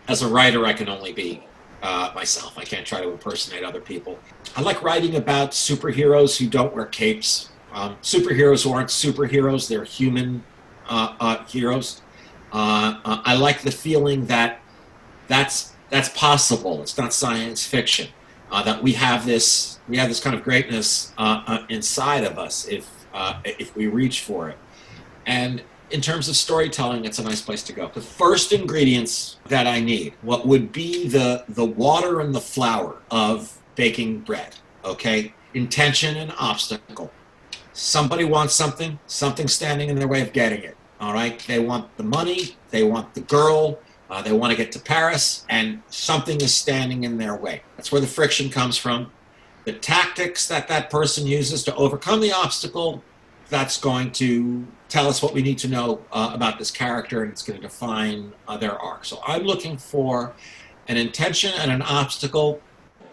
As a writer, I can only be myself. I can't try to impersonate other people. I like writing about superheroes who don't wear capes. Superheroes who aren't superheroes, they're human heroes. I like the feeling that that's possible. It's not science fiction. That we have this kind of greatness inside of us if we reach for it. And in terms of storytelling, it's a nice place to go. The first ingredients that I need, what would be the water and the flour of baking bread, okay? Intention and obstacle. Somebody wants something standing in their way of getting it, all right? They want the money, they want the girl, they want to get to Paris, and something is standing in their way. That's where the friction comes from. The tactics that person uses to overcome the obstacle, that's going to tell us what we need to know about this character, and it's going to define their arc. So I'm looking for an intention and an obstacle.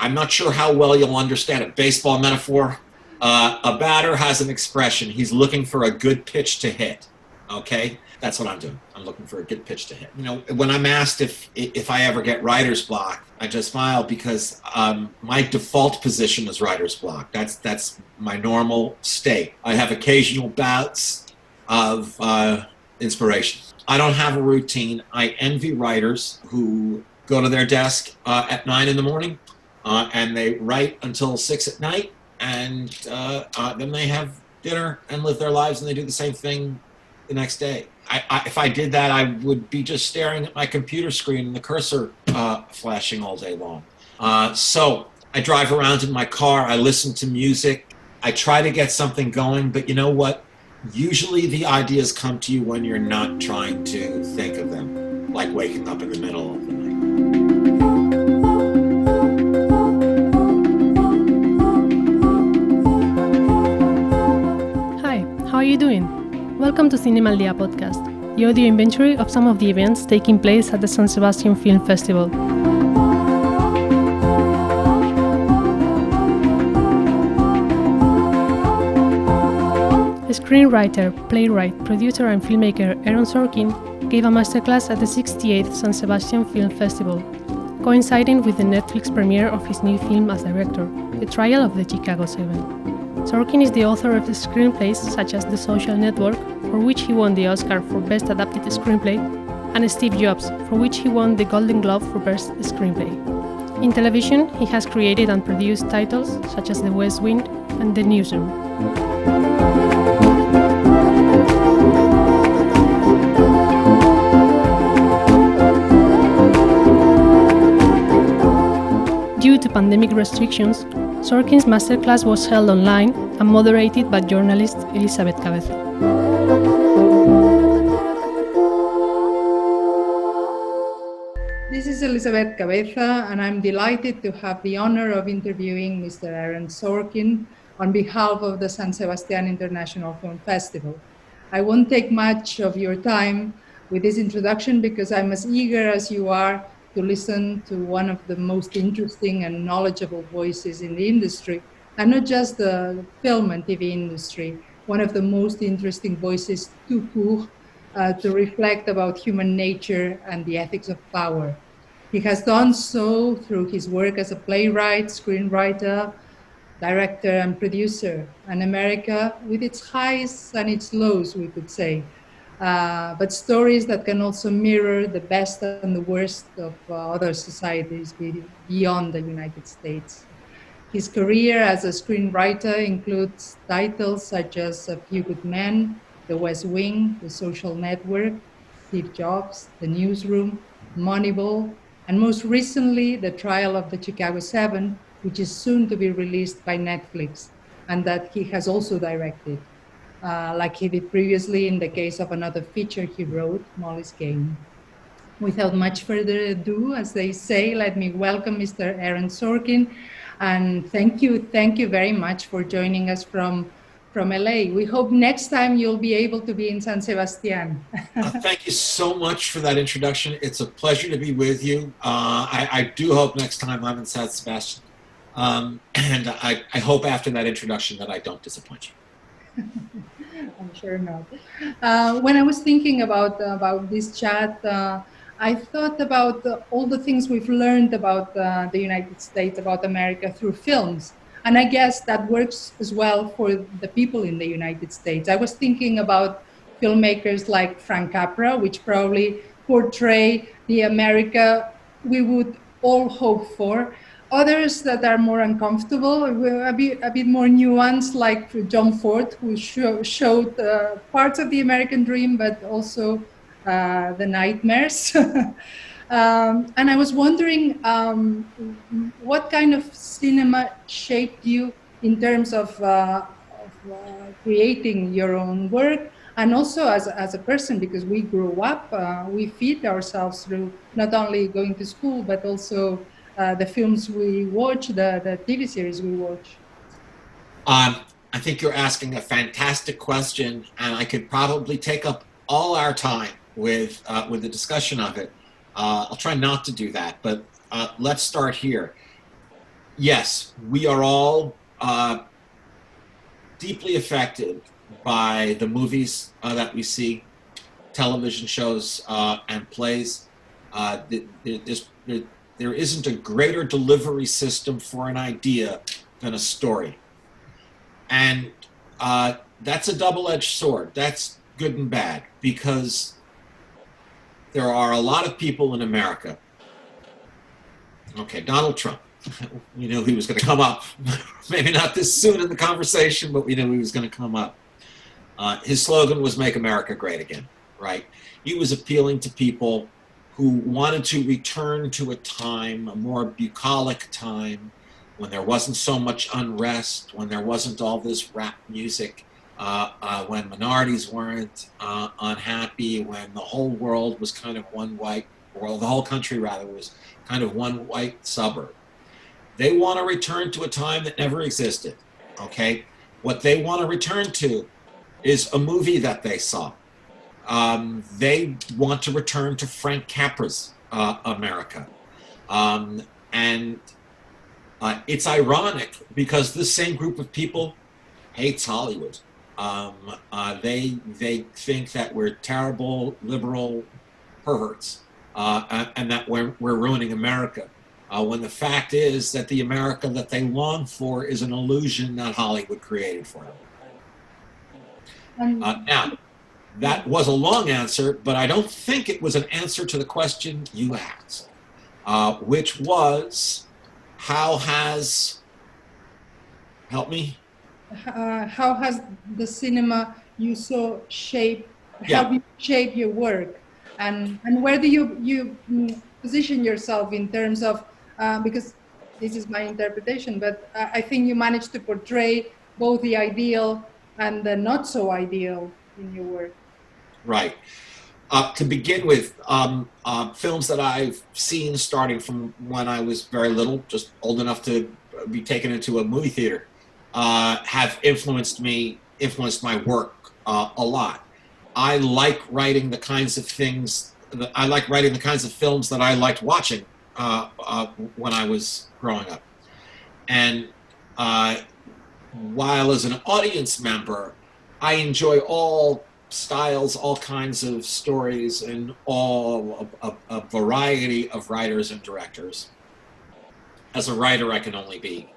I'm not sure how well you'll understand a baseball metaphor. A batter has an expression. He's looking for a good pitch to hit. Okay? That's what I'm doing. I'm looking for a good pitch to hit. You know, when I'm asked if I ever get writer's block, I just smile because my default position is writer's block. That's my normal state. I have occasional bouts of inspiration. I don't have a routine. I envy writers who go to their desk at 9 in the morning and they write until 6 at night, and then they have dinner and live their lives, and they do the same thing the next day. If I did that, I would be just staring at my computer screen and the cursor flashing all day long. So I drive around in my car, I listen to music, I try to get something going, but you know what? Usually the ideas come to you when you're not trying to think of them, like waking up in the middle of the night. Hi, how are you doing? Welcome to Zinemaldiko podcast, the audio inventory of some of the events taking place at the San Sebastian Film Festival. Screenwriter, playwright, producer and filmmaker Aaron Sorkin gave a masterclass at the 68th San Sebastian Film Festival, coinciding with the Netflix premiere of his new film as director, The Trial of the Chicago 7. Sorkin is the author of the screenplays such as The Social Network, for which he won the Oscar for Best Adapted Screenplay, and Steve Jobs, for which he won the Golden Globe for Best Screenplay. In television, he has created and produced titles such as The West Wing and The Newsroom. Due to pandemic restrictions, Sorkin's masterclass was held online and moderated by journalist Elizabeth Cabeza. This is Elizabeth Cabeza, and I'm delighted to have the honor of interviewing Mr. Aaron Sorkin on behalf of the San Sebastián International Film Festival. I won't take much of your time with this introduction because I'm as eager as you are to listen to one of the most interesting and knowledgeable voices in the industry, and not just the film and TV industry, one of the most interesting voices tout court, to reflect about human nature and the ethics of power. He has done so through his work as a playwright, screenwriter, director and producer, and America with its highs and its lows, we could say. But stories that can also mirror the best and the worst of other societies beyond the United States. His career as a screenwriter includes titles such as A Few Good Men, The West Wing, The Social Network, Steve Jobs, The Newsroom, Moneyball, and most recently, The Trial of the Chicago 7, which is soon to be released by Netflix, and that he has also directed. Like he did previously in the case of another feature he wrote, Molly's Game. Without much further ado, as they say, let me welcome Mr. Aaron Sorkin, and thank you very much for joining us from LA. We hope next time you'll be able to be in San Sebastián. Thank you so much for that introduction. It's a pleasure to be with you. I do hope next time I'm in San Sebastian, and I hope after that introduction that I don't disappoint you. I'm sure not. When I was thinking about this chat, I thought about all the things we've learned about the United States, about America through films. And I guess that works as well for the people in the United States. I was thinking about filmmakers like Frank Capra, which probably portray the America we would all hope for. Others that are more uncomfortable, a bit more nuanced, like John Ford, who showed parts of the American dream, but also the nightmares. And I was wondering what kind of cinema shaped you in terms of creating your own work, and also as a person, because we grew up, we feed ourselves through not only going to school, but also the films we watch, the TV series we watch. I think you're asking a fantastic question, and I could probably take up all our time with the discussion of it. I'll try not to do that, but let's start here. Yes, we are all deeply affected by the movies that we see, television shows and plays. There isn't a greater delivery system for an idea than a story. And that's a double-edged sword. That's good and bad, because there are a lot of people in America. Okay, Donald Trump. We knew he was going to come up. Maybe not this soon in the conversation, but we knew he was going to come up. His slogan was "Make America Great Again," right? He was appealing to people who wanted to return to a time, a more bucolic time, when there wasn't so much unrest, when there wasn't all this rap music, when minorities weren't unhappy, when the whole world was kind of one white world, the whole country rather was kind of one white suburb. They want to return to a time that never existed, okay? What they want to return to is a movie that they saw. They want to return to Frank Capra's America. And it's ironic because this same group of people hates Hollywood. They think that we're terrible liberal perverts and that we're ruining America. When the fact is that the America that they long for is an illusion that Hollywood created for them. Now, that was a long answer, but I don't think it was an answer to the question you asked, which was, how has, help me? How has the cinema you saw shape, Yeah. help you shape your work? And where do you position yourself in terms of, because this is my interpretation, but I think you managed to portray both the ideal and the not so ideal in your work. Right. To begin with, films that I've seen starting from when I was very little, just old enough to be taken into a movie theater, have influenced my work a lot. I like writing the kinds of things, I like writing the kinds of films that I liked watching when I was growing up. And while as an audience member, I enjoy all styles, all kinds of stories, and a variety of writers and directors. As a writer, I can only be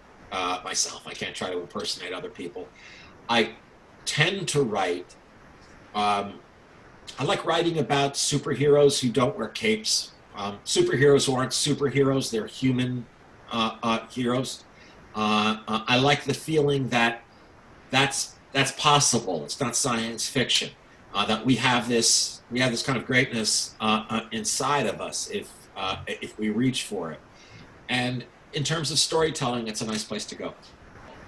myself. I can't try to impersonate other people. I tend to write, I like writing about superheroes who don't wear capes. Superheroes who aren't superheroes, they're human heroes. I like the feeling that that's possible. It's not science fiction. That we have this kind of greatness inside of us if we reach for it. And in terms of storytelling, it's a nice place to go.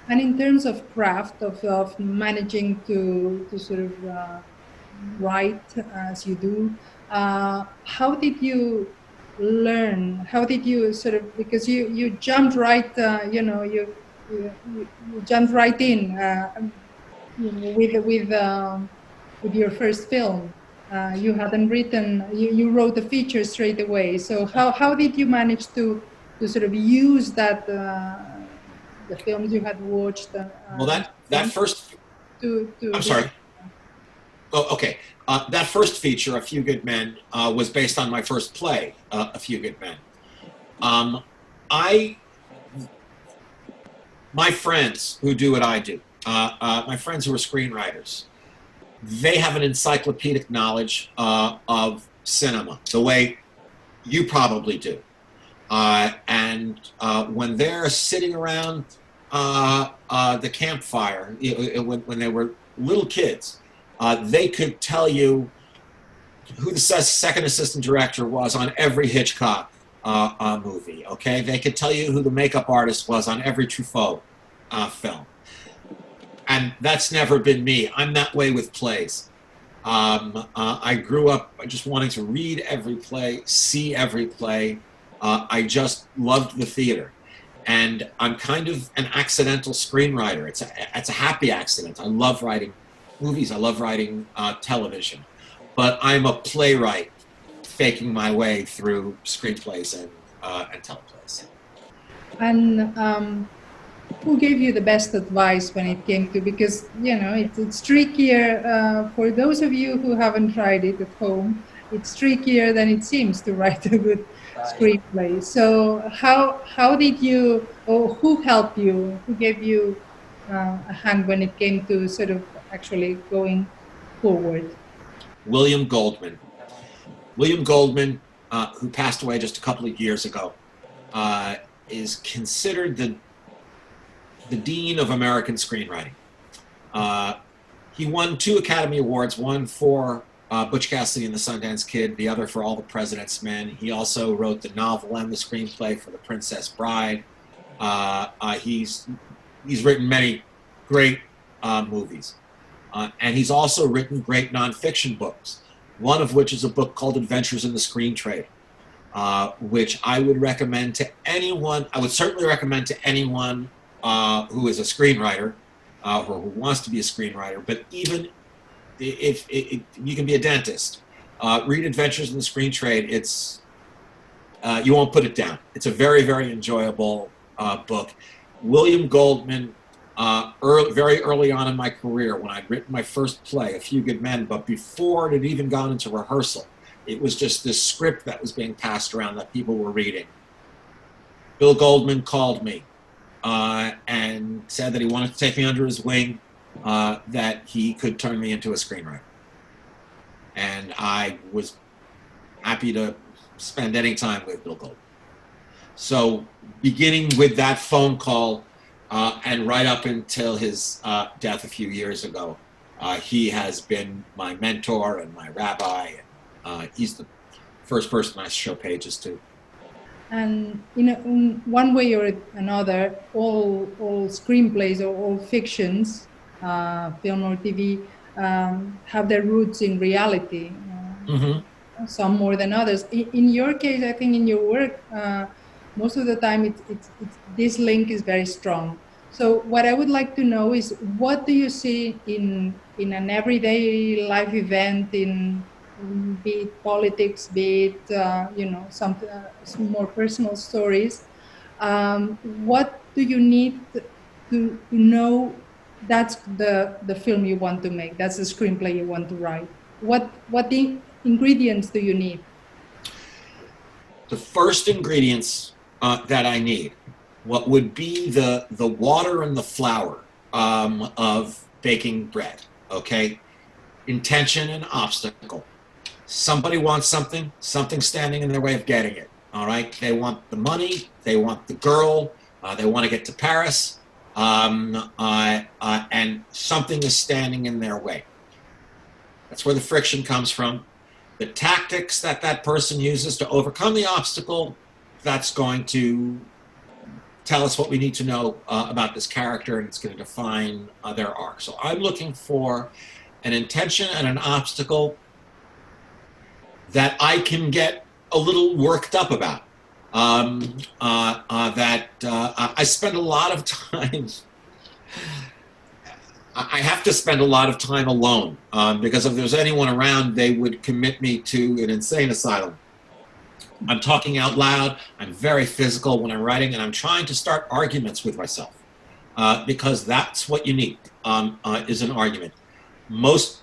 And in terms of craft, of managing to sort of write as you do, how did you learn? How did you sort of, because you jumped right, you jumped right in with your first film. You hadn't written, you wrote the feature straight away. So how did you manage to sort of use that, the films you had watched? Well, that first, I'm sorry. Oh, okay. That first feature, A Few Good Men, was based on my first play, A Few Good Men. My friends who do what I do, my friends who are screenwriters, they have an encyclopedic knowledge of cinema, the way you probably do. And when they're sitting around the campfire, when they were little kids, they could tell you who the second assistant director was on every Hitchcock movie, okay? They could tell you who the makeup artist was on every Truffaut film. And that's never been me. I'm that way with plays. I grew up just wanting to read every play, see every play. I just loved the theater. And I'm kind of an accidental screenwriter. It's a happy accident. I love writing movies. I love writing television. But I'm a playwright faking my way through screenplays and teleplays. And who gave you the best advice when it came to, because, you know, it's trickier, for those of you who haven't tried it at home, it's trickier than it seems to write a good screenplay. So how did you, or who helped you, who gave you a hand when it came to sort of actually going forward? William Goldman. William Goldman, who passed away just a couple of years ago, is considered the dean of American screenwriting. He won 2 Academy Awards, one for Butch Cassidy and the Sundance Kid, the other for All the President's Men. He also wrote the novel and the screenplay for The Princess Bride. He's written many great movies. And he's also written great nonfiction books, one of which is a book called Adventures in the Screen Trade, which I would recommend to anyone. I would certainly recommend to anyone who is a screenwriter or who wants to be a screenwriter, but even if you can be a dentist, read Adventures in the Screen Trade. It's you won't put it down. It's a very, very enjoyable book. William Goldman, very early on in my career, when I'd written my first play, A Few Good Men, but before it had even gone into rehearsal, it was just this script that was being passed around that people were reading. Bill Goldman called me and said that he wanted to take me under his wing, that he could turn me into a screenwriter. And I was happy to spend any time with Bill Goldman. So beginning with that phone call and right up until his death a few years ago, he has been my mentor and my rabbi. And, he's the first person I show pages to. And in one way or another, all screenplays or all fictions, film or TV, have their roots in reality. Some more than others. In your case, I think in your work, most of the time, this link is very strong. So what I would like to know is, what do you see in an everyday life event, be it politics, be it some more personal stories? What do you need to know? That's the film you want to make. That's the screenplay you want to write. What the ingredients do you need? The first ingredients that I need, what would be the water and the flour of baking bread, okay? Intention and obstacle. Somebody wants something, something's standing in their way of getting it, all right? They want the money, they want the girl, they want to get to Paris, and something is standing in their way. That's where the friction comes from. The tactics that person uses to overcome the obstacle, that's going to tell us what we need to know about this character, and it's going to define their arc. So I'm looking for an intention and an obstacle that I can get a little worked up about. I spend a lot of time, I have to spend a lot of time alone, because if there's anyone around, they would commit me to an insane asylum. I'm talking out loud, I'm very physical when I'm writing, and I'm trying to start arguments with myself, because that's what you need, is an argument. Most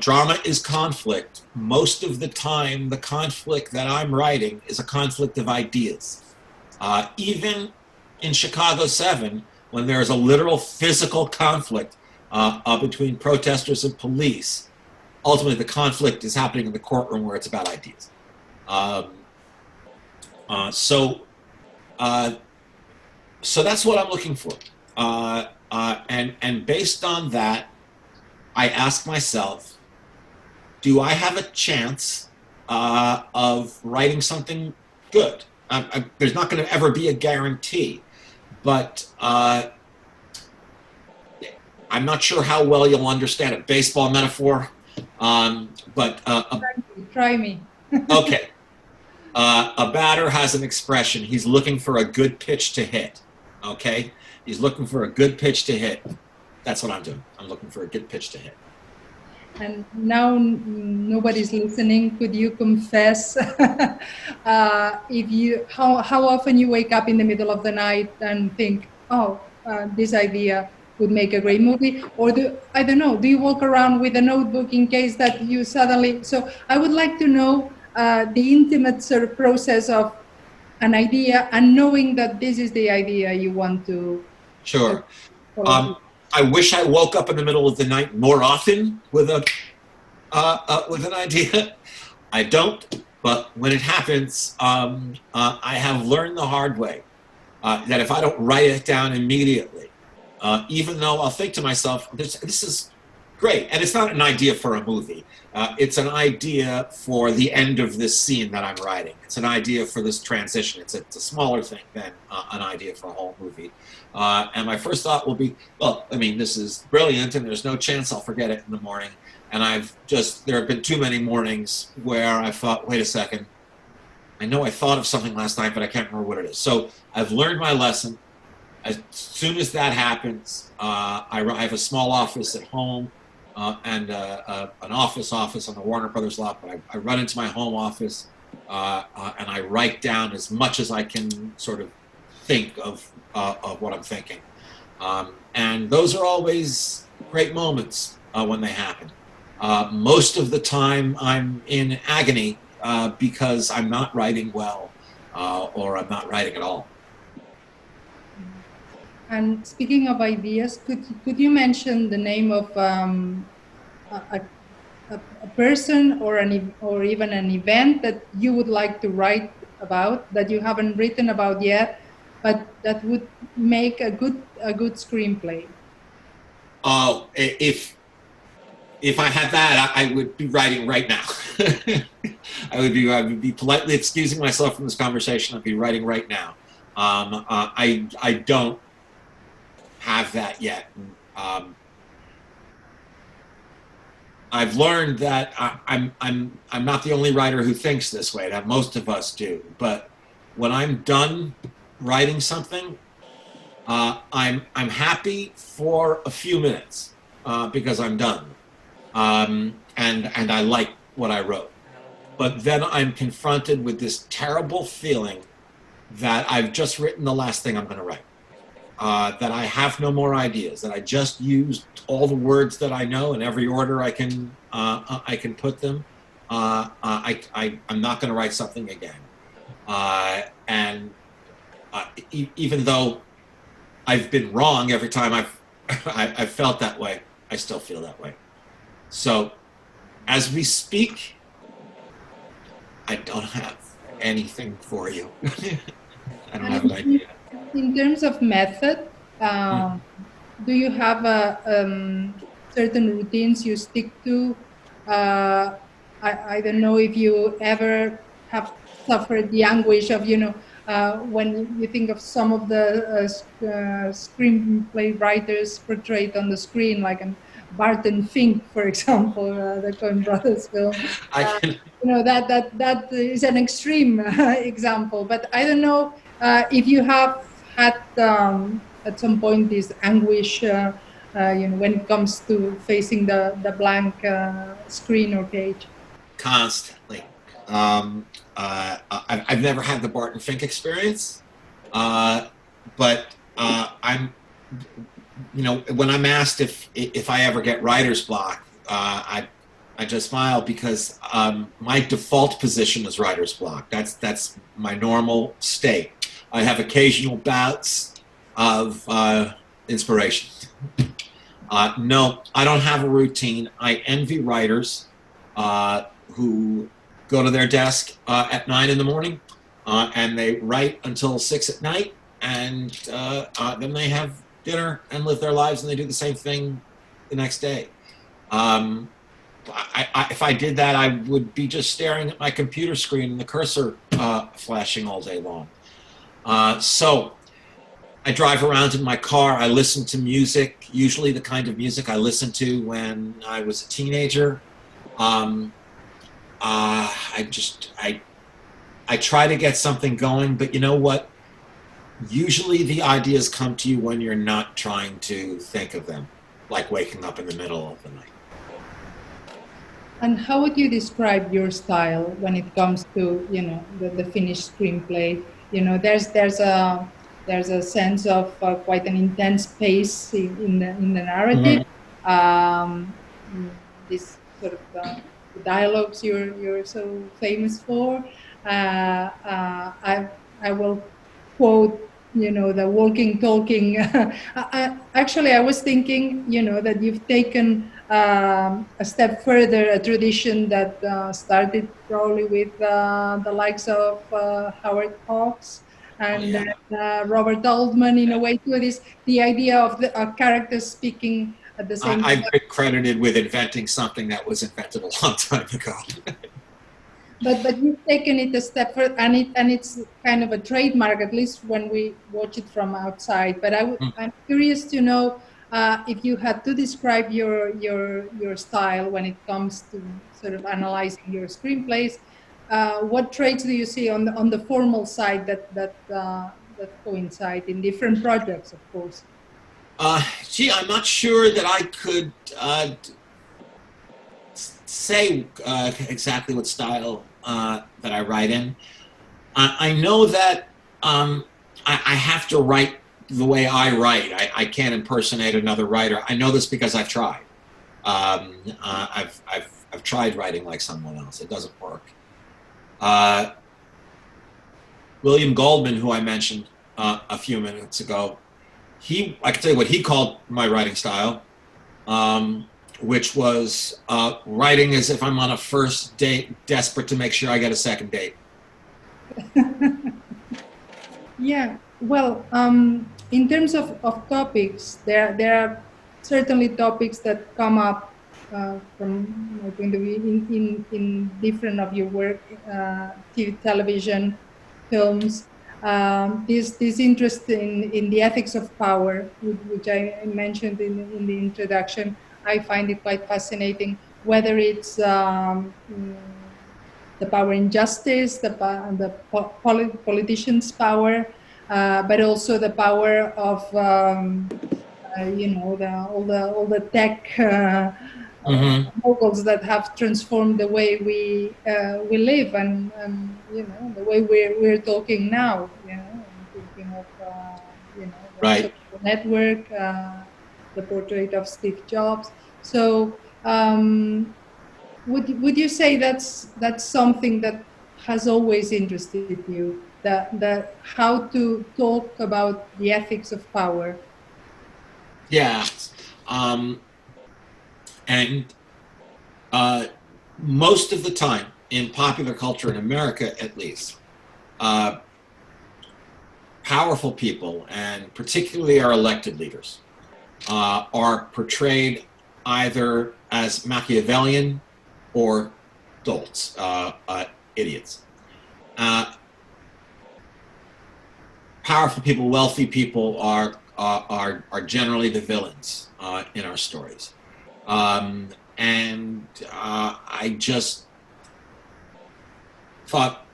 drama is conflict. Most of the time, the conflict that I'm writing is a conflict of ideas. Even in Chicago 7, when there's a literal physical conflict between protesters and police, ultimately the conflict is happening in the courtroom where it's about ideas. So that's what I'm looking for. And based on that, I ask myself, do I have a chance of writing something good? There's not going to ever be a guarantee, but I'm not sure how well you'll understand a baseball metaphor. Try me. Okay. A batter has an expression. He's looking for a good pitch to hit. Okay? He's looking for a good pitch to hit. That's what I'm doing. I'm looking for a good pitch to hit. And now nobody's listening. Could you confess how often you wake up in the middle of the night and think, this idea would make a great movie? Or do you walk around with a notebook in case that you suddenly... So I would like to know the intimate sort of process of an idea and knowing that this is the idea you want to... Sure. I wish I woke up in the middle of the night more often with an idea. I don't, but when it happens, I have learned the hard way that if I don't write it down immediately, even though I'll think to myself, this is great, and it's not an idea for a movie. It's an idea for the end of this scene that I'm writing. It's an idea for this transition. It's a smaller thing than an idea for a whole movie. And my first thought will be, this is brilliant, and there's no chance I'll forget it in the morning. And there have been too many mornings where I thought, wait a second, I know I thought of something last night, but I can't remember what it is. So I've learned my lesson. As soon as that happens, I have a small office at home and an office on the Warner Brothers lot, but I run into my home office and I write down as much as I can sort of think of what I'm thinking. And those are always great moments when they happen. Most of the time I'm in agony because I'm not writing well or I'm not writing at all. And speaking of ideas, could you mention the name of a person or even an event that you would like to write about that you haven't written about yet, but that would make a good screenplay? Oh, if I had that, I would be writing right now. I would be politely excusing myself from this conversation. I'd be writing right now. I don't have that yet. I've learned that I'm not the only writer who thinks this way. That most of us do. But when I'm done writing something, I'm happy for a few minutes because I'm done, and I like what I wrote. But then I'm confronted with this terrible feeling that I've just written the last thing I'm going to write. That I have no more ideas, that I just used all the words that I know in every order I can put them. I'm not going to write something again. Even though I've been wrong every time I've felt that way, I still feel that way. So as we speak, I don't have anything for you. I don't have an idea. In terms of method, do you have certain routines you stick to? I don't know if you ever have suffered the anguish of, when you think of some of the screenplay writers portrayed on the screen, like Barton Fink, for example, the Coen Brothers film. That is an extreme example. But I don't know if you have had at some point this anguish, when it comes to facing the blank screen or page. Constantly. I've never had the Barton Fink experience, but I'm, when I'm asked if I ever get writer's block, I just smile because my default position is writer's block. That's my normal state. I have occasional bouts of inspiration. No, I don't have a routine. I envy writers who go to their desk at 9 in the morning and they write until 6 at night, and then they have dinner and live their lives, and they do the same thing the next day. If I did that, I would be just staring at my computer screen and the cursor flashing all day long. So I drive around in my car. I listen to music, usually the kind of music I listened to when I was a teenager. I try to get something going, but you know what? Usually the ideas come to you when you're not trying to think of them, like waking up in the middle of the night. And how would you describe your style when it comes to, the finished screenplay? There's a sense of quite an intense pace in the narrative. Mm-hmm. This sort of the dialogues you're so famous for. I will quote, the walking, talking. Actually, I was thinking, that you've taken a step further, a tradition that started probably with the likes of Howard Hawks and Robert Altman, in a way, too. The idea of the characters speaking at the same time. I've been credited with inventing something that was invented a long time ago. But you've taken it a step further, and it's kind of a trademark, at least when we watch it from outside. But I'm curious to know if you had to describe your style when it comes to sort of analyzing your screenplays. What traits do you see on the formal side that coincide in different projects, of course? I'm not sure that I could say exactly what style that I write in. I know that I have to write the way I write. I can't impersonate another writer. I know this because I've tried. I've tried writing like someone else. It doesn't work. William Goldman, who I mentioned a few minutes ago, I can tell you what he called my writing style, which was writing as if I'm on a first date, desperate to make sure I get a second date. Yeah, well, in terms of topics, there are certainly topics that come up from my point of view in different of your work, television, films. This interest in the ethics of power, which I mentioned in the introduction, I find it quite fascinating, whether it's the power in justice, the politicians' power, but also the power of all the tech moguls that have transformed the way we live and the way we're talking now. I'm thinking of the Right. social network, the portrait of Steve Jobs. So would you say that's something that has always interested you, that how to talk about the ethics of power? Yeah. And most of the time, in popular culture in America at least, powerful people, and particularly our elected leaders, are portrayed either as Machiavellian or dolts, idiots. Powerful people, wealthy people are generally the villains in our stories. And I just thought,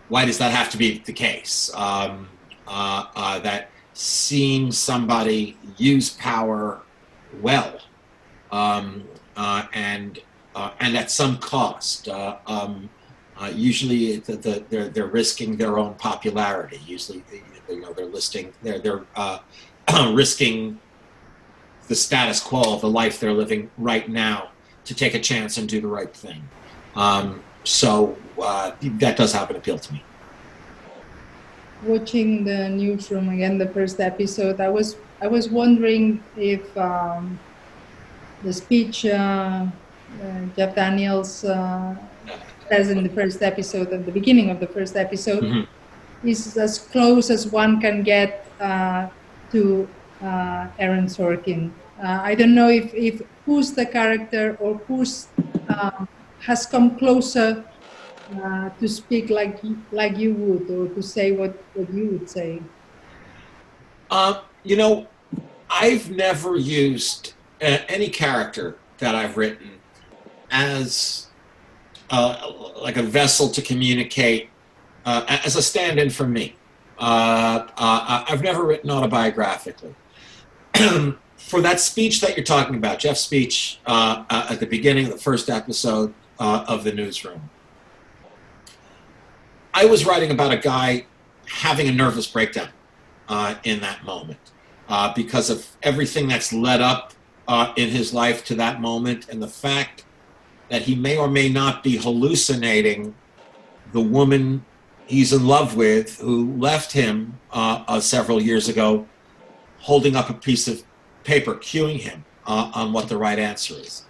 why does that have to be the case? That seeing somebody use power well, and at some cost. Usually, they're risking their own popularity. Usually, they're risking the status quo of the life they're living right now to take a chance and do the right thing. So that does have an appeal to me. Watching the newsroom again, the first episode, I was wondering if the speech Jeff Daniels says in the first episode, at the beginning of the first episode, mm-hmm. is as close as one can get to Aaron Sorkin. I don't know if who's the character or who's has come closer to speak like you would, or to say what you would say. You know, I've never used any character that I've written as like a vessel to communicate, as a stand-in for me. I've never written autobiographically. For that speech that you're talking about, Jeff's speech at the beginning of the first episode of the newsroom, I was writing about a guy having a nervous breakdown in that moment because of everything that's led up in his life to that moment, and the fact that he may or may not be hallucinating the woman he's in love with, who left him several years ago, holding up a piece of paper cueing him on what the right answer is.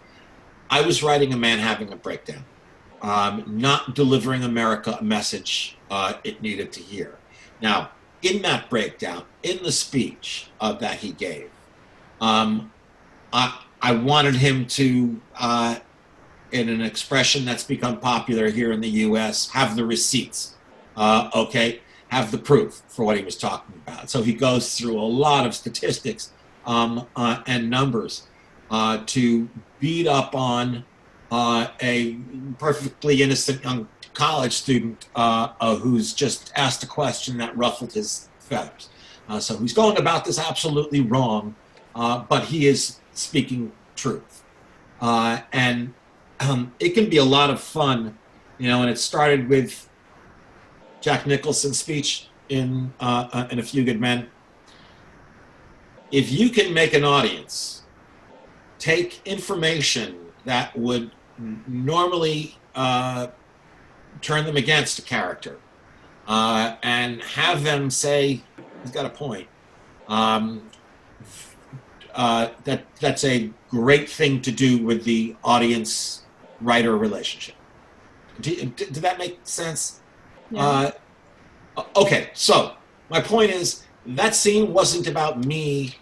I was writing a man having a breakdown, not delivering America a message it needed to hear. Now, in that breakdown, in the speech that he gave, I wanted him to, in an expression that's become popular here in the US, have the receipts, okay? Have the proof for what he was talking about. So he goes through a lot of statistics and numbers to beat up on a perfectly innocent young college student who's just asked a question that ruffled his feathers. So he's going about this absolutely wrong, but he is speaking truth. And it can be a lot of fun, you know, and it started with Jack Nicholson's speech in A Few Good Men. If you can make an audience take information that would normally turn them against a character and have them say, he's got a point, that's a great thing to do with the audience-writer relationship. Did that make sense? Yeah. Okay, so my point is, that scene wasn't about me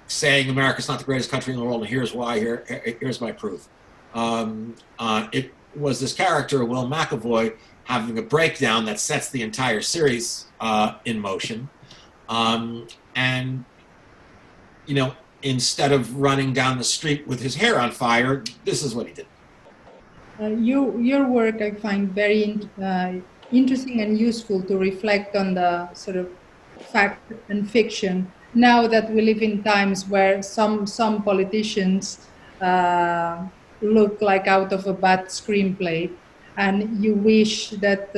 saying America's not the greatest country in the world and here's why, here's my proof. It was this character, Will McAvoy, having a breakdown that sets the entire series in motion. And, you know, instead of running down the street with his hair on fire, this is what he did. Your work I find very interesting and useful to reflect on the sort of fact and fiction. Now that we live in times where some politicians look like out of a bad screenplay, and you wish that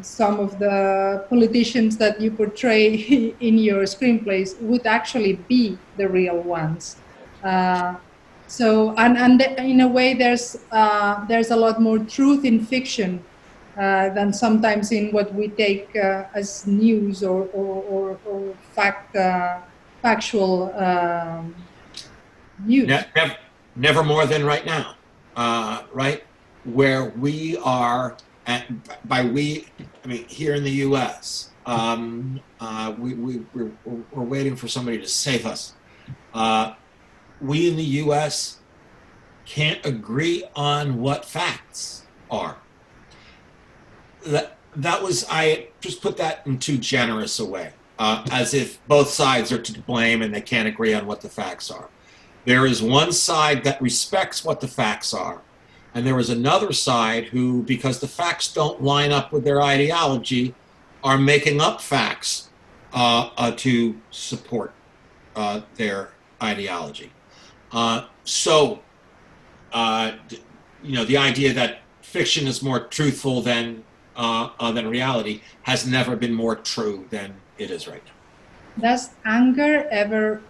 some of the politicians that you portray in your screenplays would actually be the real ones. So in a way, there's a lot more truth in fiction than sometimes in what we take as news or factual news. Never more than right now, right? Where we are, by we, I mean here in the U.S., we're waiting for somebody to save us. We in the U.S. can't agree on what facts are. That was, I just put that in too generous a way, as if both sides are to blame and they can't agree on what the facts are. There is one side that respects what the facts are, and there is another side who, because the facts don't line up with their ideology, are making up facts to support their ideology. So, the idea that fiction is more truthful than reality has never been more true than it is right now. Does anger ever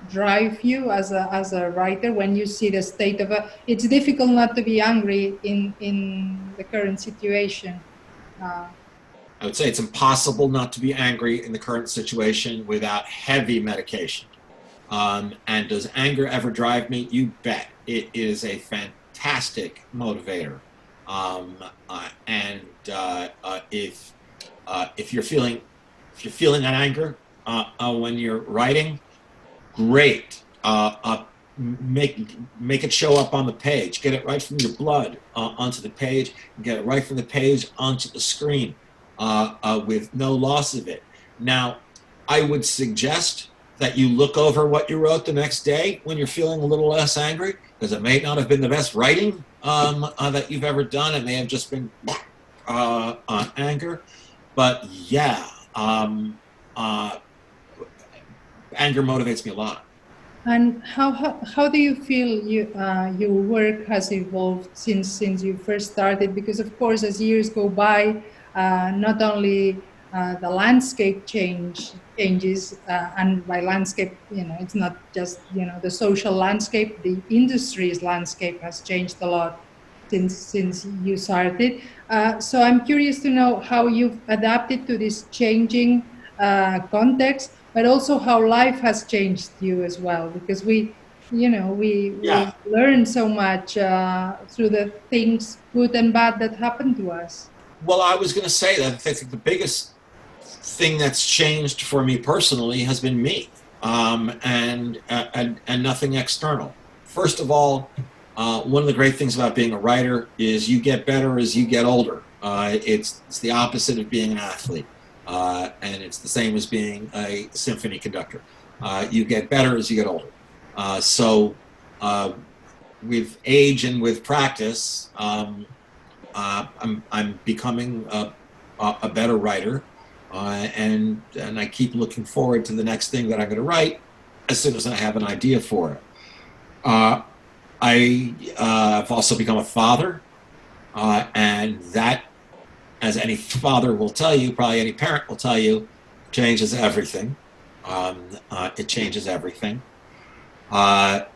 drive you as a writer when you see the state of it's difficult not to be angry in the current situation. I would say it's impossible not to be angry in the current situation without heavy medication. And does anger ever drive me? You bet. It is a fantastic motivator. If you're feeling that anger when you're writing, great. Make it show up on the page. Get it right from your blood onto the page. Get it right from the page onto the screen with no loss of it. Now, I would suggest that you look over what you wrote the next day when you're feeling a little less angry, because it may not have been the best writing that you've ever done. It may have just been anger. But yeah, anger motivates me a lot. And how do you feel your work has evolved since you first started? Because of course, as years go by, not only the landscape changes, and by landscape, it's not just the social landscape. The industry's landscape has changed a lot since you started. So I'm curious to know how you've adapted to this changing context, but also how life has changed you as well, because we learn so much through the things, good and bad, that happen to us. Well, I was going to say that I think the biggest thing that's changed for me personally has been me, and nothing external. First of all, one of the great things about being a writer is you get better as you get older. It's the opposite of being an athlete. And it's the same as being a symphony conductor. You get better as you get older. So with age and with practice, I'm becoming a better writer, and I keep looking forward to the next thing that I'm going to write as soon as I have an idea for it. I've also become a father, and that, as any father will tell you, probably any parent will tell you, changes everything. It changes everything. I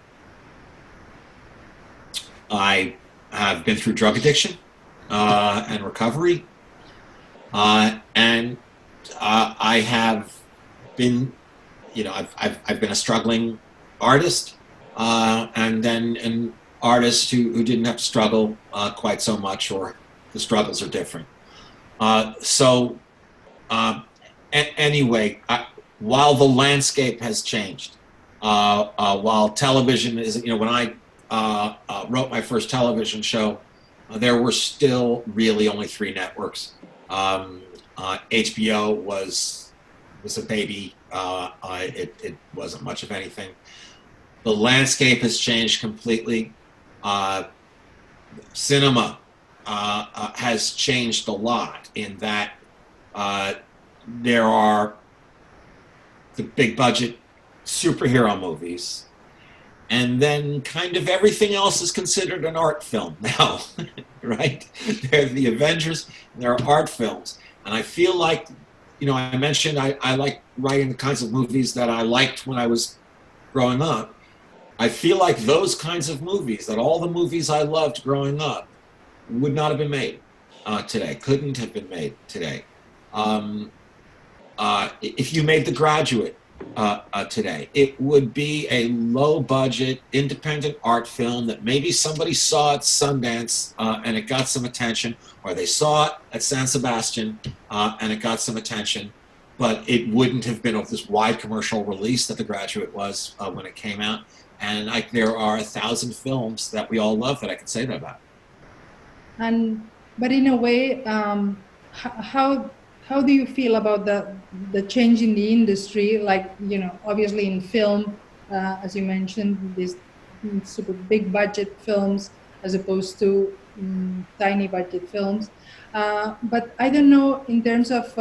have been through drug addiction and recovery, and I have been, I've been a struggling artist, and then an artist who didn't have to struggle quite so much, or the struggles are different. Anyway, while the landscape has changed, while television is, when I wrote my first television show, there were still really only 3 networks. HBO was a baby. It wasn't much of anything. The landscape has changed completely. Cinema has changed a lot in that there are the big budget superhero movies, and then kind of everything else is considered an art film now, right? There are the Avengers, and there are art films. And I feel like, I mentioned I like writing the kinds of movies that I liked when I was growing up. I feel like those kinds of movies, that all the movies I loved growing up, would not have been made today, couldn't have been made today. If you made The Graduate today, it would be a low-budget, independent art film that maybe somebody saw at Sundance and it got some attention, or they saw it at San Sebastian and it got some attention, but it wouldn't have been of this wide commercial release that The Graduate was when it came out. And there are 1,000 films that we all love that I can say that about. But in a way, how do you feel about the change in the industry? Like, obviously in film, as you mentioned, these super big budget films as opposed to tiny budget films. But I don't know, in terms of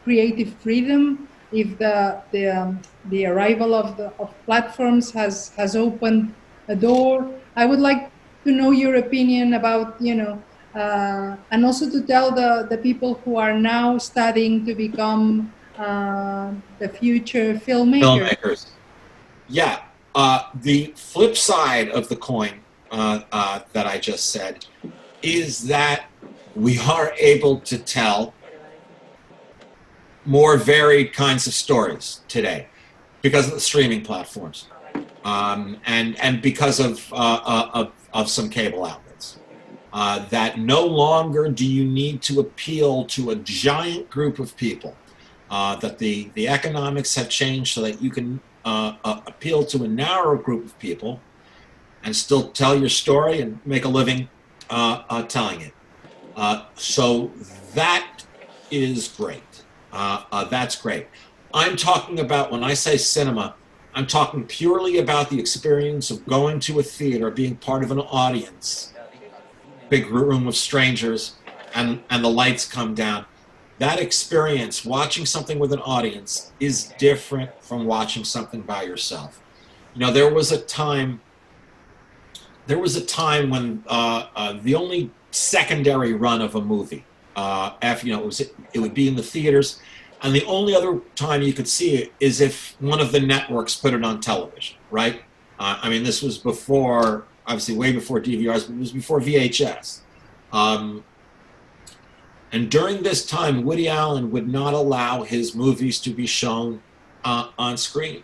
creative freedom, if the arrival of platforms has opened a door. I would like to know your opinion about, and also to tell the people who are now studying to become the future filmmakers. Yeah. The flip side of the coin that I just said is that we are able to tell more varied kinds of stories today because of the streaming platforms, and because of some cable outlets. That no longer do you need to appeal to a giant group of people. That the economics have changed so that you can appeal to a narrow group of people and still tell your story and make a living telling it. So that is great. That's great. I'm talking about, when I say cinema, I'm talking purely about the experience of going to a theater, being part of an audience, big room of strangers, and the lights come down. That experience, watching something with an audience, is different from watching something by yourself. You know, there was a time when the only secondary run of a movie, after, it would be in the theaters, and the only other time you could see it is if one of the networks put it on television, right? I mean, this was before, obviously way before DVRs, but it was before VHS. And during this time, Woody Allen would not allow his movies to be shown on screen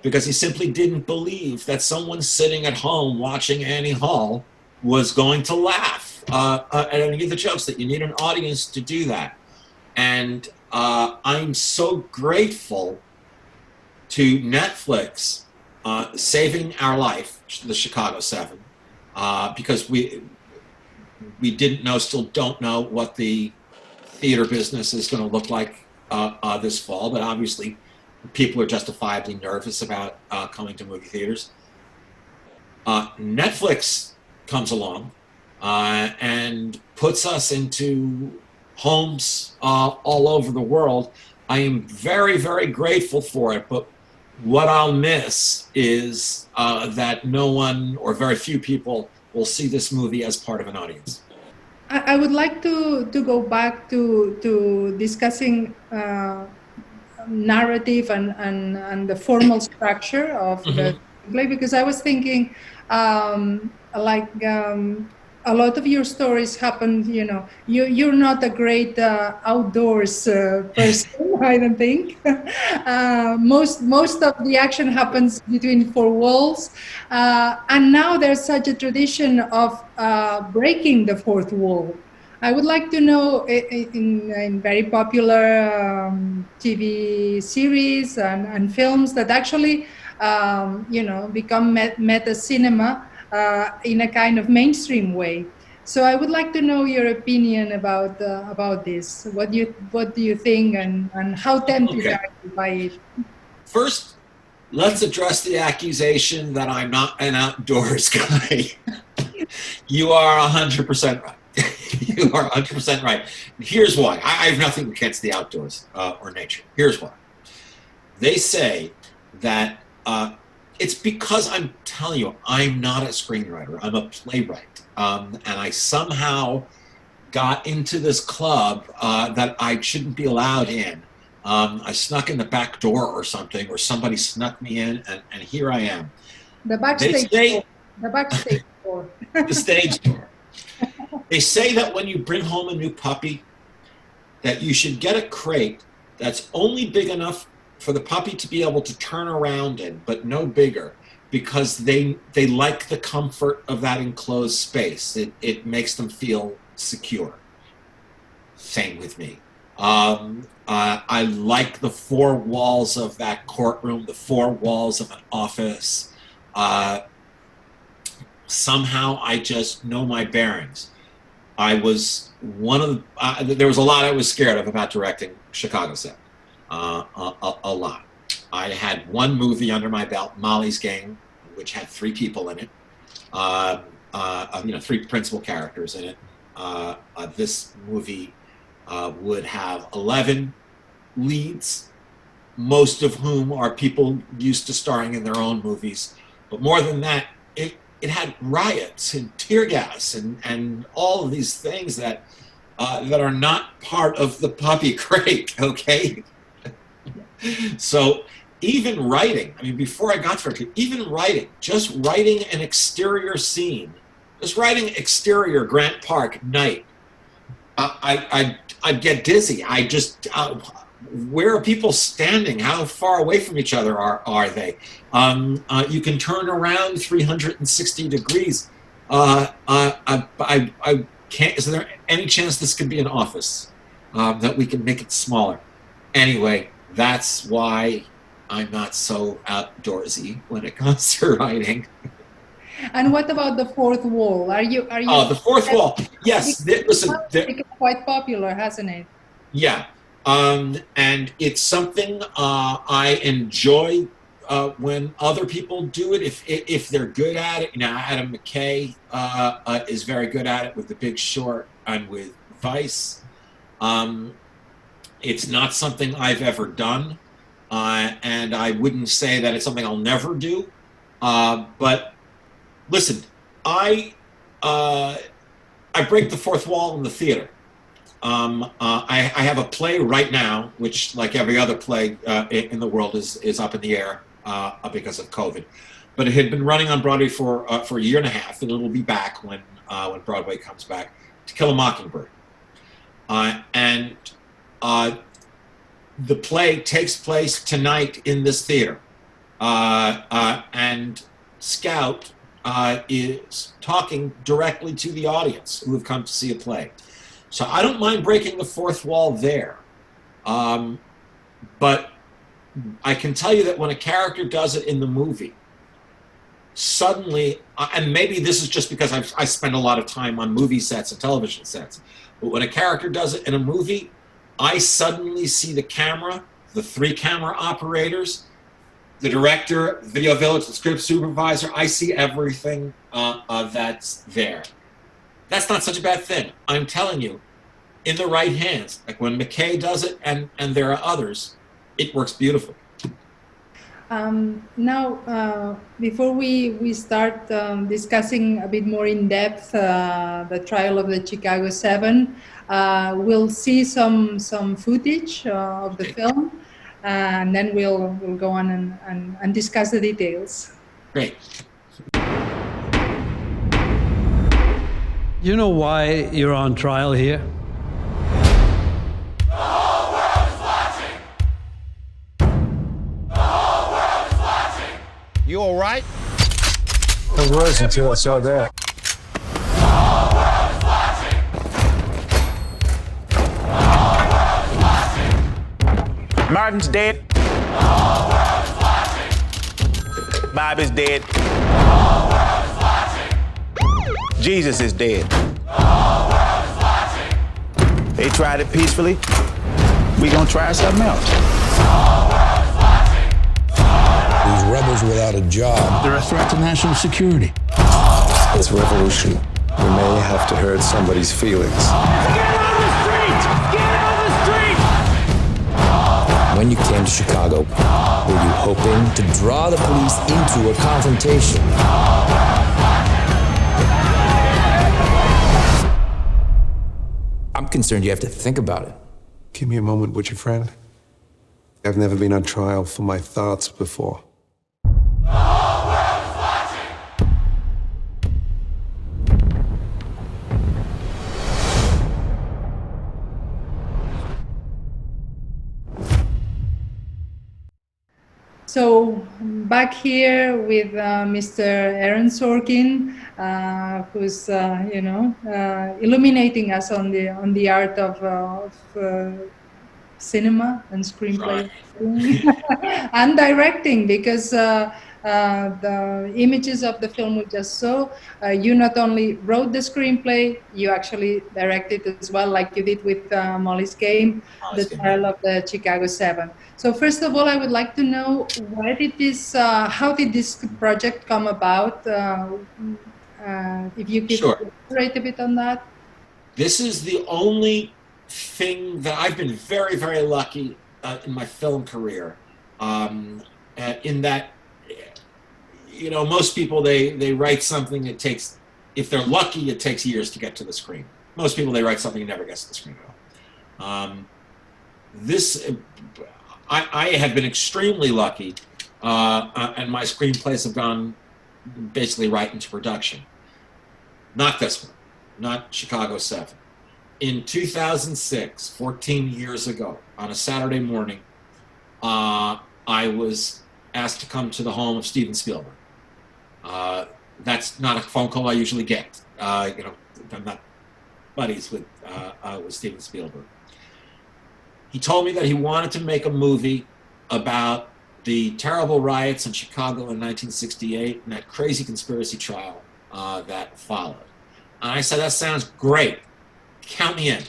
because he simply didn't believe that someone sitting at home watching Annie Hall was going to laugh at any of the jokes, that you need an audience to do that. And I'm so grateful to Netflix saving our life, the Chicago 7, because we didn't know, still don't know what the theater business is going to look like this fall, but obviously people are justifiably nervous about coming to movie theaters. Netflix comes along and puts us into homes all over the world. I am very, very grateful for it, but what I'll miss is that no one or very few people will see this movie as part of an audience. I would like to go back to discussing narrative and the formal structure of the play, because I was thinking a lot of your stories happen, you're not a great outdoors person, I don't think. Most of the action happens between four walls. And now there's such a tradition of breaking the fourth wall. I would like to know, in very popular TV series and films that actually, become meta cinema, in a kind of mainstream way. So I would like to know your opinion about this. What do you think, and how tempted are you by it? First, let's address the accusation that I'm not an outdoors guy. You are 100% right. You are 100% right. Here's why. I have nothing against the outdoors or nature. Here's why. They say that it's because, I'm telling you, I'm not a screenwriter. I'm a playwright. And I somehow got into this club that I shouldn't be allowed in. I snuck in the back door or something, or somebody snuck me in, and here I am. The backstage door. The backstage door. The stage door. They say that when you bring home a new puppy, that you should get a crate that's only big enough for the puppy to be able to turn around in, but no bigger, because they like the comfort of that enclosed space. It makes them feel secure. Same with me. I like the four walls of that courtroom, the four walls of an office. Somehow I just know my bearings. I was there was a lot I was scared of about directing Chicago 7. A lot. I had one movie under my belt, Molly's Game, which had 3 people in it. 3 principal characters in it. This movie would have 11 leads, most of whom are people used to starring in their own movies. But more than that, it had riots and tear gas and all of these things that are not part of the puppy crate, okay? So even writing, I mean, before I got to it, even writing, just writing an exterior scene, just writing exterior Grant Park night, I'd get dizzy. I just, where are people standing? How far away from each other are they? You can turn around 360 degrees. I can't, is there any chance this could be an office? That we can make it smaller? Anyway, that's why I'm not so outdoorsy when it comes to writing. And what about the fourth wall? Are you? Oh, the fourth wall. Yes. Listen, it's quite popular, hasn't it? Yeah, and it's something I enjoy when other people do it. If they're good at it, you know, Adam McKay is very good at it with The Big Short and with Vice. It's not something I've ever done, and I wouldn't say that it's something I'll never do. But listen, I break the fourth wall in the theater. I have a play right now, which, like every other play in the world, is up in the air because of COVID. But it had been running on Broadway for a year and a half, and it'll be back when Broadway comes back. To Kill a Mockingbird, and the play takes place tonight in this theater, and Scout is talking directly to the audience who have come to see a play. So I don't mind breaking the fourth wall there. But I can tell you that when a character does it in the movie, suddenly, and maybe this is just because I spend a lot of time on movie sets and television sets, but when a character does it in a movie, I suddenly see the camera, the 3 camera operators, the director, video village, the script supervisor. I see everything that's there. That's not such a bad thing. I'm telling you, in the right hands, like when McKay does it, and there are others, it works beautifully. Now, before we start discussing a bit more in depth the trial of the Chicago 7, we'll see some footage of the film, and then we'll go on and discuss the details. Great. You know why you're on trial here? The whole world is watching! The whole world is watching! You all right? I was until I saw that. The whole world is watching! The whole world is watching! Martin's dead. The whole world is watching! Bob is dead. The whole world is watching! Jesus is dead. The whole world is watching! They tried it peacefully. We gonna try something else. The whole world is watching! These rebels without a job. They're a threat to national security. This revolution, we may have to hurt somebody's feelings. Get on the street! Get on the street! When you came to Chicago, were you hoping to draw the police into a confrontation? I'm concerned you have to think about it. Give me a moment, would you, friend? I've never been on trial for my thoughts before. The whole world is watching! So back here with Mr. Aaron Sorkin, who's illuminating us on the art of cinema and screenplay and directing, because the images of the film we just saw, you not only wrote the screenplay, you actually directed as well, like you did with Molly's Game, the trial of the Chicago 7. So first of all, I would like to know, how did this project come about? If you could elaborate a bit on that. This is the only thing that I've been very, very lucky in my film career, in that, you know, most people, they write something, it takes, if they're lucky, it takes years to get to the screen. Most people, they write something and never gets to the screen at all. I have been extremely lucky, and my screenplays have gone basically right into production. Not this one, not Chicago 7. In 2006, 14 years ago, on a Saturday morning, I was asked to come to the home of Steven Spielberg. That's not a phone call I usually get. I'm not buddies with Steven Spielberg. He told me that he wanted to make a movie about the terrible riots in Chicago in 1968 and that crazy conspiracy trial that followed. And I said, that sounds great. Count me in.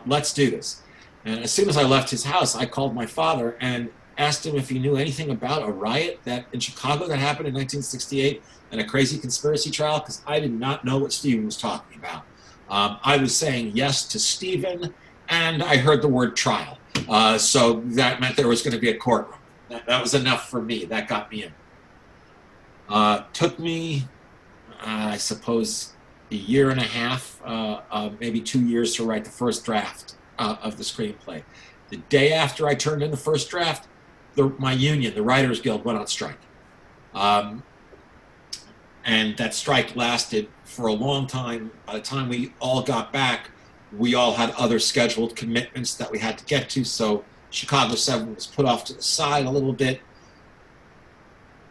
Let's do this. And as soon as I left his house, I called my father and asked him if he knew anything about a riot that in Chicago that happened in 1968 and a crazy conspiracy trial, because I did not know what Steven was talking about. I was saying yes to Steven, and I heard the word trial. So that meant there was going to be a courtroom. That was enough for me. That got me in. Took me, I suppose, a year and a half, maybe 2 years to write the first draft of the screenplay. The day after I turned in the first draft, my union, the Writers Guild, went on strike. And that strike lasted for a long time. By the time we all got back, we all had other scheduled commitments that we had to get to, so Chicago 7 was put off to the side a little bit.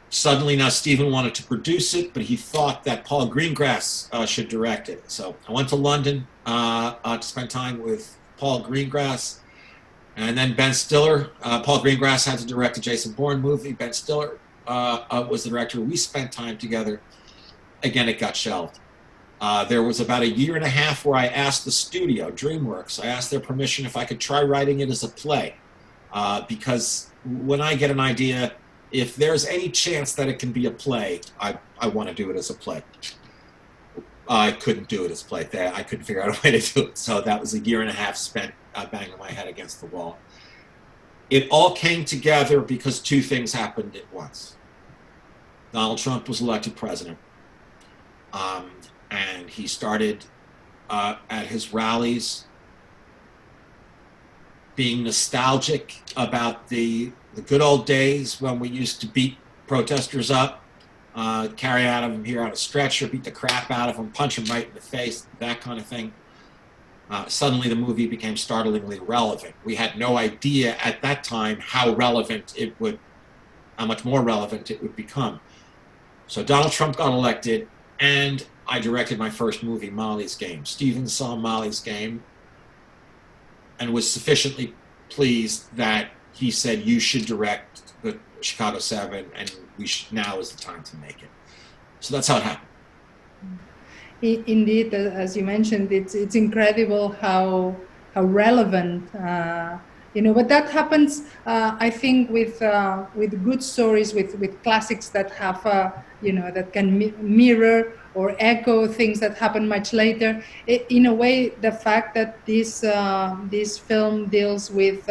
Suddenly now Steven wanted to produce it, but he thought that Paul Greengrass should direct it. So I went to London to spend time with Paul Greengrass, and then Ben Stiller. Paul Greengrass had to direct a Jason Bourne movie. Ben Stiller was the director. We spent time together. Again, it got shelved. There was about a year and a half where I asked the studio, DreamWorks, I asked their permission if I could try writing it as a play. Because when I get an idea, if there's any chance that it can be a play, I want to do it as a play. I couldn't do it as a play. I couldn't figure out a way to do it. So that was a year and a half spent banging my head against the wall. It all came together because two things happened at once. Donald Trump was elected president. And he started at his rallies being nostalgic about the good old days when we used to beat protesters up, carry out of them here on a stretcher, beat the crap out of them, punch them right in the face, that kind of thing. Suddenly the movie became startlingly relevant. We had no idea at that time how much more relevant it would become. So Donald Trump got elected, and I directed my first movie, Molly's Game. Steven saw Molly's Game and was sufficiently pleased that he said, you should direct the Chicago 7, and now is the time to make it. So that's how it happened. Indeed, as you mentioned, it's incredible how relevant, but that happens, I think, with good stories, with classics that have, that can mirror or echo things that happen much later. In a way, the fact that this film deals with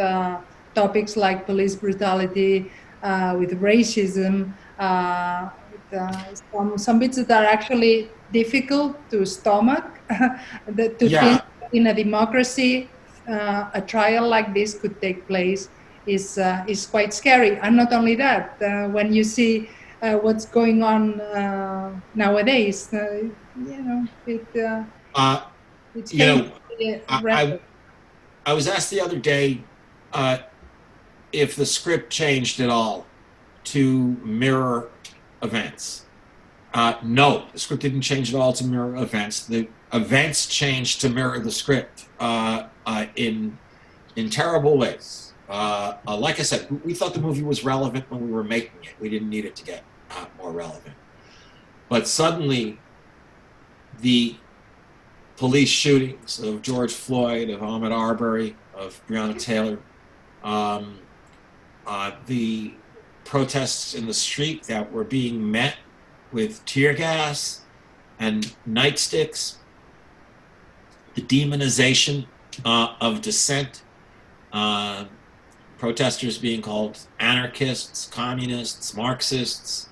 topics like police brutality, with racism, some bits that are actually difficult to stomach, think in a democracy, a trial like this could take place is quite scary. And not only that, when you see what's going on nowadays, I was asked the other day if the script changed at all to mirror events. No, the script didn't change at all to mirror events. The events changed to mirror the script in terrible ways. Like I said, we thought the movie was relevant when we were making it. We didn't need it to get more relevant. But suddenly, the police shootings of George Floyd, of Ahmaud Arbery, of Breonna Taylor, the protests in the street that were being met with tear gas and nightsticks, the demonization of dissent, protesters being called anarchists, communists, Marxists,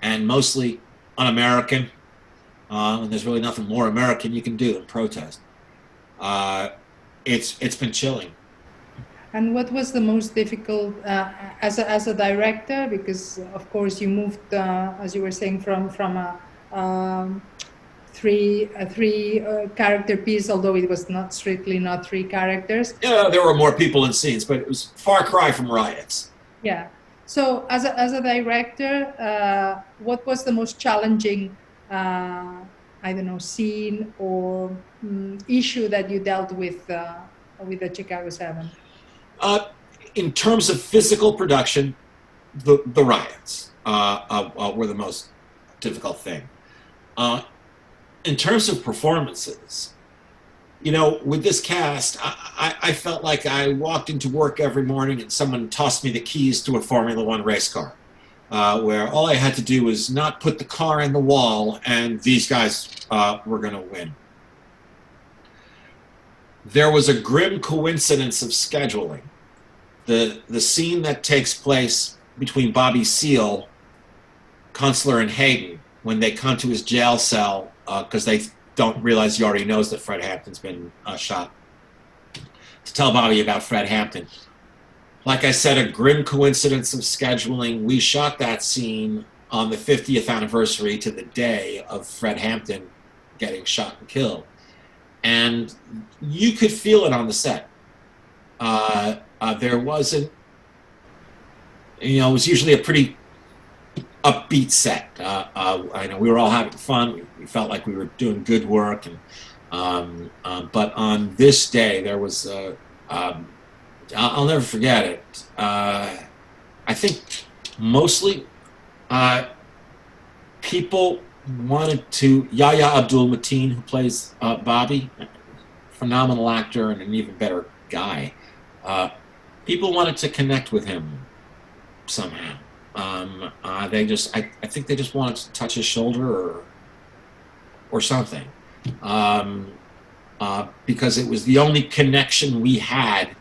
and mostly un-American. And there's really nothing more American you can do than protest. It's been chilling. And what was the most difficult as a director? Because of course you moved, as you were saying, from a three character piece, although it was not strictly not three characters. Yeah, there were more people in scenes, but it was far cry from riots. Yeah. So as a director, what was the most challenging, I don't know, scene or issue that you dealt with the Chicago 7? In terms of physical production, the riots were the most difficult thing. In terms of performances, you know, with this cast, I felt like I walked into work every morning and someone tossed me the keys to a Formula One race car, where all I had to do was not put the car in the wall and these guys were going to win. There was a grim coincidence of scheduling. The scene that takes place between Bobby Seale, Kunstler, and Hayden when they come to his jail cell because they don't realize he already knows that Fred Hampton's been shot, to tell Bobby about Fred Hampton. Like I said, a grim coincidence of scheduling. We shot that scene on the 50th anniversary to the day of Fred Hampton getting shot and killed. And you could feel it on the set. There wasn't, you know, it was usually a pretty upbeat set. I know we were all having fun. We felt like we were doing good work. And but on this day, there was, I'll never forget it. I think mostly people wanted to, Yahya Abdul-Mateen, who plays Bobby, phenomenal actor and an even better guy. People wanted to connect with him somehow. I think they just wanted to touch his shoulder or something, because it was the only connection we had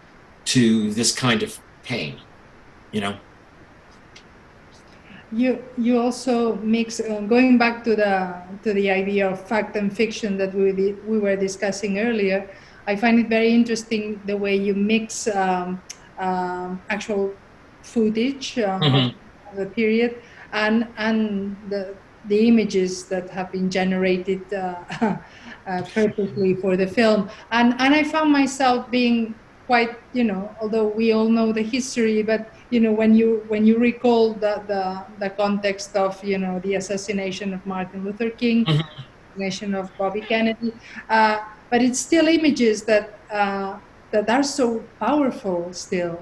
to this kind of pain, you know. You also mix, going back to the idea of fact and fiction that we were discussing earlier. I find it very interesting the way you mix actual footage of the period and the images that have been generated purposely for the film. And I found myself being quite, you know, although we all know the history, but you know, when you recall the context of, you know, the assassination of Martin Luther King, assassination of Bobby Kennedy, but it's still images that are so powerful still.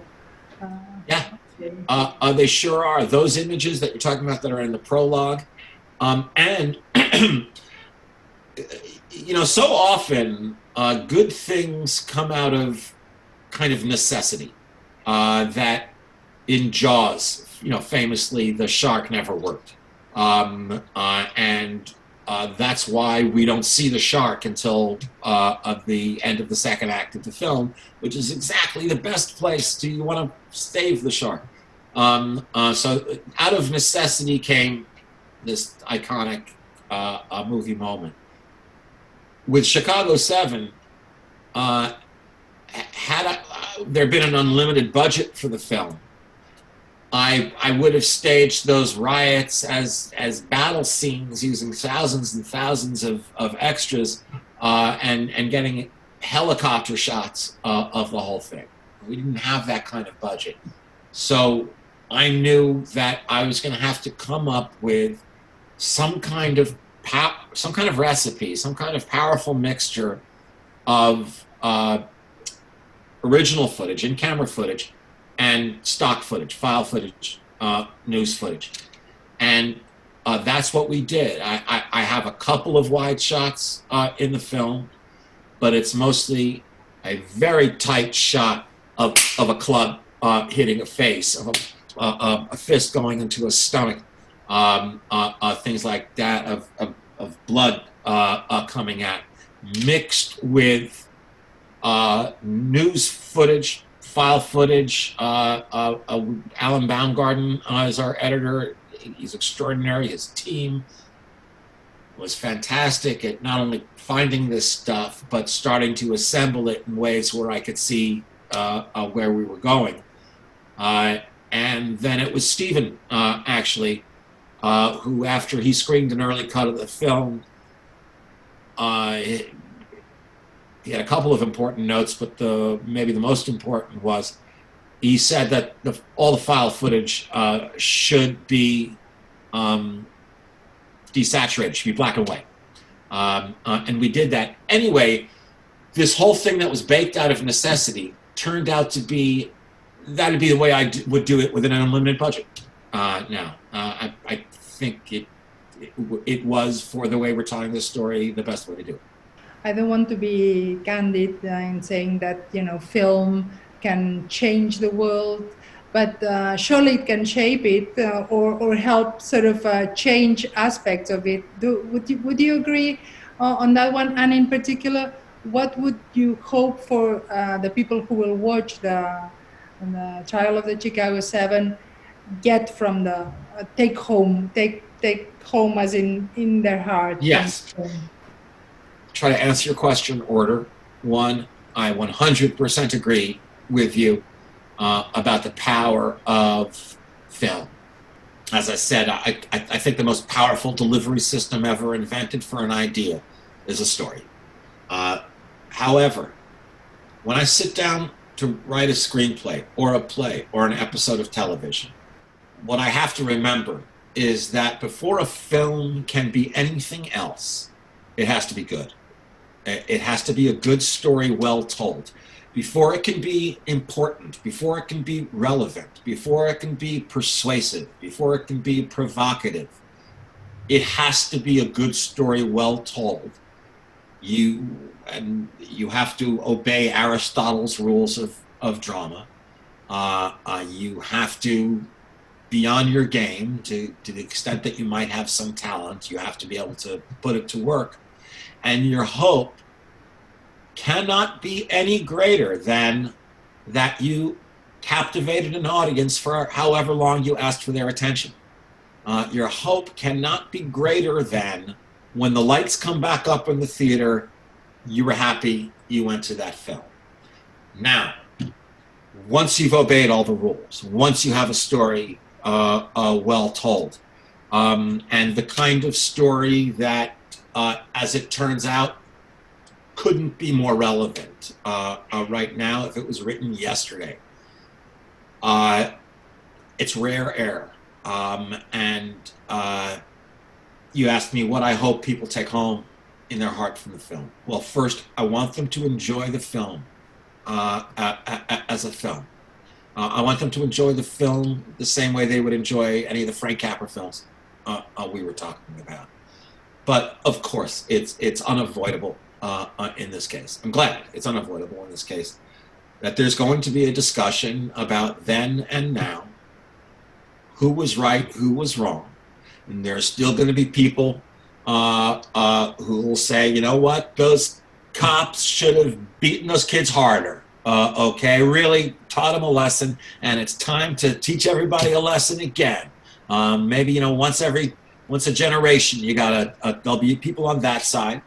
They sure are. Those images that you're talking about that are in the prologue, and you know, so often good things come out of kind of necessity. That in Jaws, you know, famously the shark never worked, and that's why we don't see the shark until the end of the second act of the film, which is exactly the best place you want to save the shark. So out of necessity came this iconic movie moment. With Chicago 7, had there been an unlimited budget for the film, I would have staged those riots as battle scenes using thousands and thousands of extras and getting helicopter shots of the whole thing. We didn't have that kind of budget. So I knew that I was going to have to come up with some kind of recipe, some kind of powerful mixture of original footage, in-camera footage, and stock footage, file footage, news footage. And that's what we did. I have a couple of wide shots in the film, but it's mostly a very tight shot of a club hitting a face, of a fist going into a stomach, things like that, of blood coming out, mixed with news footage, file footage. Alan Baumgarten is our editor. He's extraordinary. His team was fantastic at not only finding this stuff, but starting to assemble it in ways where I could see where we were going. And then it was Stephen, actually, who, after he screened an early cut of the film, he had a couple of important notes, but maybe the most important was he said that all the file footage should be desaturated, should be black and white. And we did that. Anyway, this whole thing that was baked out of necessity turned out to be, that'd be the way I would do it with an unlimited budget. Now, I think it was, for the way we're telling this story, the best way to do it. I don't want to be candid in saying that, film can change the world, but surely it can shape it or help sort of change aspects of it. Would you agree on that one? And in particular, what would you hope for the people who will watch the trial of the Chicago 7 get from the take home as in their heart? Yes. Try to answer your question in order. One, I 100% agree with you about the power of film. As I said, I think the most powerful delivery system ever invented for an idea is a story. However, when I sit down to write a screenplay or a play or an episode of television, what I have to remember is that before a film can be anything else, it has to be good. It has to be a good story well told. Before it can be important, before it can be relevant, before it can be persuasive, before it can be provocative, it has to be a good story well told. You have to obey Aristotle's rules of drama. You have to be on your game to the extent that you might have some talent. You have to be able to put it to work. And your hope cannot be any greater than that you captivated an audience for however long you asked for their attention. Your hope cannot be greater than when the lights come back up in the theater, you were happy you went to that film. Now, once you've obeyed all the rules, once you have a story well told, and the kind of story that, as it turns out, couldn't be more relevant right now if it was written yesterday. It's rare air. And you asked me what I hope people take home in their heart from the film. Well, first, I want them to enjoy the film as a film. I want them to enjoy the film the same way they would enjoy any of the Frank Capra films we were talking about. But of course, it's unavoidable in this case. I'm glad it's unavoidable in this case that there's going to be a discussion about then and now, who was right, who was wrong. And there's still going to be people who will say, you know what, those cops should have beaten those kids harder. Okay, really taught them a lesson, and it's time to teach everybody a lesson again. Maybe, once a generation, there'll be people on that side,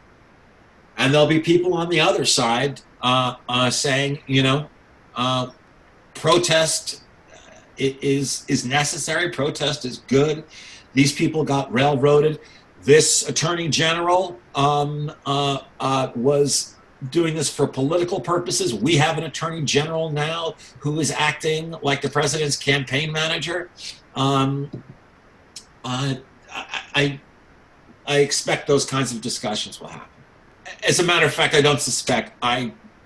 and there'll be people on the other side saying, protest is necessary, protest is good. These people got railroaded. This attorney general was doing this for political purposes. We have an attorney general now who is acting like the president's campaign manager. I expect those kinds of discussions will happen. As a matter of fact, I don't suspect.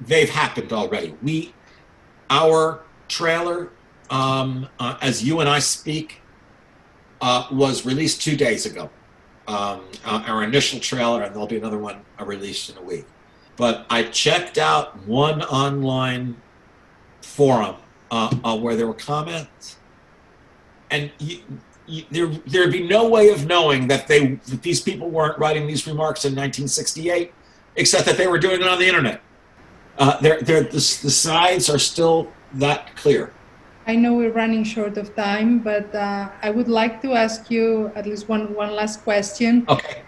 They've happened already. Our trailer, as you and I speak, was released 2 days ago. Our initial trailer, and there'll be another one released in a week. But I checked out one online forum where there were comments, and there'd be no way of knowing that these people weren't writing these remarks in 1968, except that they were doing it on the internet. The sides are still that clear. I know we're running short of time, but I would like to ask you at least one last question. Okay.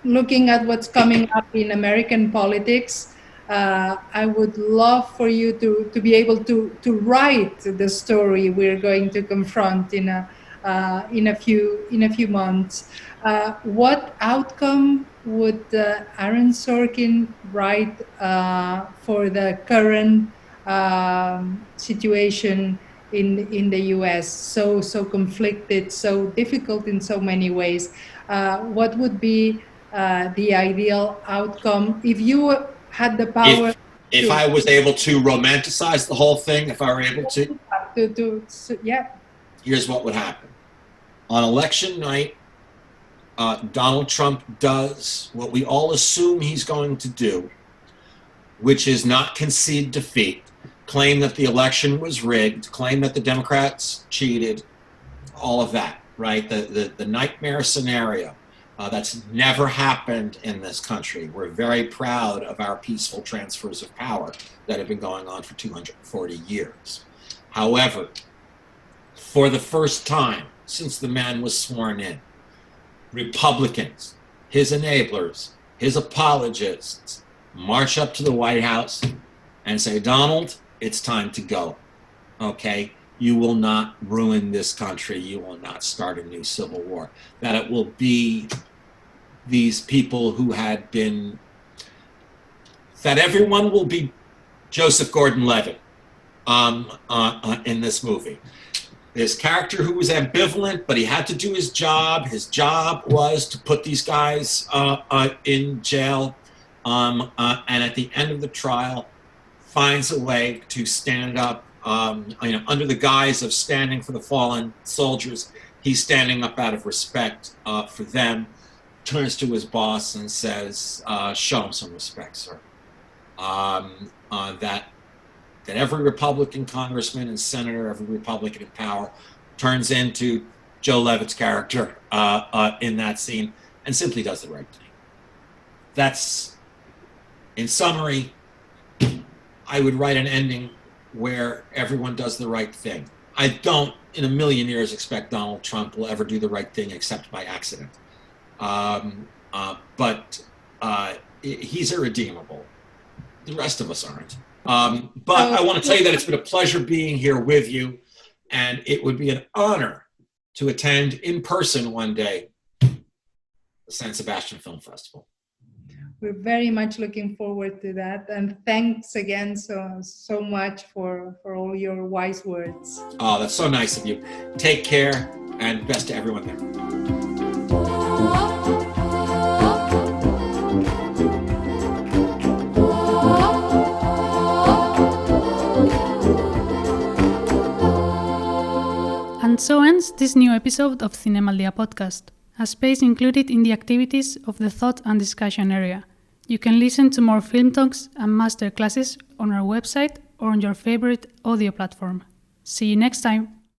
Looking at what's coming up in American politics, I would love for you to be able to write the story we're going to confront in a few months. What outcome would Aaron Sorkin write for the current situation in the U.S., so conflicted, so difficult in so many ways? What would be the ideal outcome if you had the power? If I was able to romanticize the whole thing, if I were able to, yeah. Here's what would happen. On election night, Donald Trump does what we all assume he's going to do, which is not concede defeat, claim that the election was rigged, claim that the Democrats cheated, all of that, right? The nightmare scenario. That's never happened in this country. We're very proud of our peaceful transfers of power that have been going on for 240 years. However, for the first time since the man was sworn in, Republicans, his enablers, his apologists, march up to the White House and say, Donald, it's time to go, okay? You will not ruin this country. You will not start a new civil war. That it will be these people who had been, that everyone will be Joseph Gordon-Levitt in this movie. This character who was ambivalent, but he had to do his job. His job was to put these guys in jail, and at the end of the trial, finds a way to stand up, under the guise of standing for the fallen soldiers. He's standing up out of respect for them. Turns to his boss and says, "Show him some respect, sir." That every Republican congressman and senator, every Republican in power, turns into Joe Levitt's character in that scene and simply does the right thing. That's, in summary, I would write an ending where everyone does the right thing. I don't, in a million years, expect Donald Trump will ever do the right thing except by accident. But he's irredeemable. The rest of us aren't. But I want to tell you that it's been a pleasure being here with you, and it would be an honor to attend in person one day the San Sebastian Film Festival. We're very much looking forward to that, and thanks again so much for all your wise words. Oh, that's so nice of you. Take care, and best to everyone there. And so ends this new episode of Zinemaldiko podcast, a space included in the activities of the thought and discussion area. You can listen to more film talks and master classes on our website or on your favorite audio platform. See you next time.